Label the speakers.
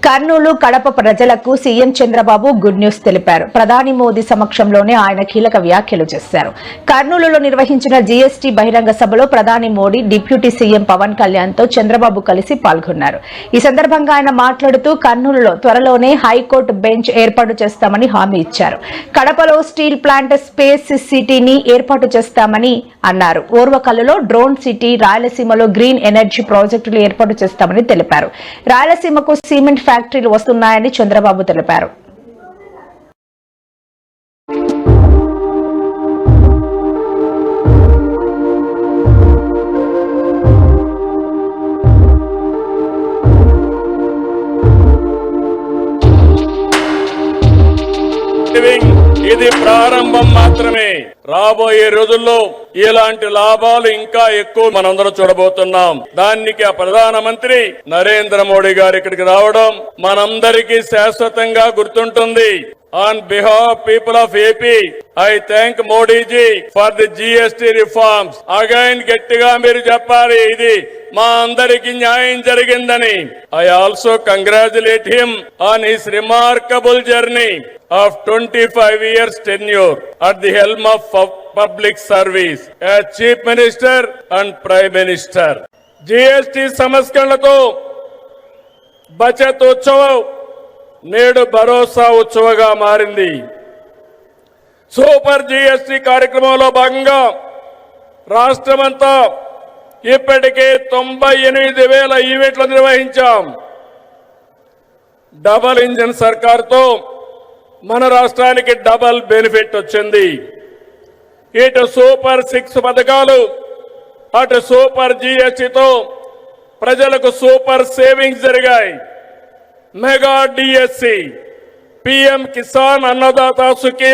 Speaker 1: కర్నూలు కడప ప్రజలకు CM Chandrababu good news తెలిపారు. ప్రధాని మోదీ సమక్షంలోనే ఆయన కీలక వ్యాఖ్యలు చేశారు. కర్నూలులో నిర్వహించిన జీఎస్టీ బహిరంగ సభలో ప్రధాని మోడీ డిప్యూటీ సీఎం పవన్ కళ్యాణ్ తో చంద్రబాబు కలిసి పాల్గొన్నారు. ఈ సందర్భంగా ఆయన మాట్లాడుతూ కర్నూలులో త్వరలోనే హైకోర్టు బెంచ్ ఏర్పాటు చేస్తామని హామీ ఇచ్చారు. కడపలో స్టీల్ ప్లాంట్ స్పేస్ సిటీని ఏర్పాటు చేస్తామని అన్నారు. ఓర్వకల్లులో డ్రోన్ సిటీ, రాయలసీమలో గ్రీన్ ఎనర్జీ ప్రాజెక్టులు ఏర్పాటు చేస్తామని తెలిపారు. రాయలసీమకు సిమెంట్ ఫ్యాక్టరీలు వస్తున్నాయని చంద్రబాబు తెలిపారు.
Speaker 2: ఇది ప్రారంభం మాత్రమే. రాబోయే రోజుల్లో ఇలాంటి లాభాలు ఇంకా ఎక్కువ మనందరం చూడబోతున్నాం. దానికి ఆ ప్రధానమంత్రి నరేంద్ర మోడీ గారు ఇక్కడికి రావడం మనందరికీ శాశ్వతంగా గుర్తుంటుంది. On behalf of people of AP, I thank Modi ji for the GST reforms. Again, గట్టిగా మీరు చెప్పాలి, ఇది మా అందరికి న్యాయం జరిగిందని. I also congratulate him on his remarkable journey of 25 years tenure at the helm of public service as Chief Minister and Prime Minister. GST సంస్కరణలతో Bachat ఉత్సవం నేడు భరోసా ఉత్సవగా మారింది. సూపర్ జీఎస్టీ కార్యక్రమంలో భాగంగా రాష్ట్రమంతా ఇప్పటికే 98,000 ఈవెంట్లు నిర్వహించాం. డబల్ ఇంజిన్ సర్కార్తో మన రాష్ట్రానికి డబల్ బెనిఫిట్ వచ్చింది. ఇటు సూపర్ 6 పథకాలు, అటు సూపర్ జీఎస్టీతో ప్రజలకు సూపర్ సేవింగ్స్ జరిగాయి. మెగా డిఎస్సి, పీఎం కిసాన్ అన్నదాత సుఖీ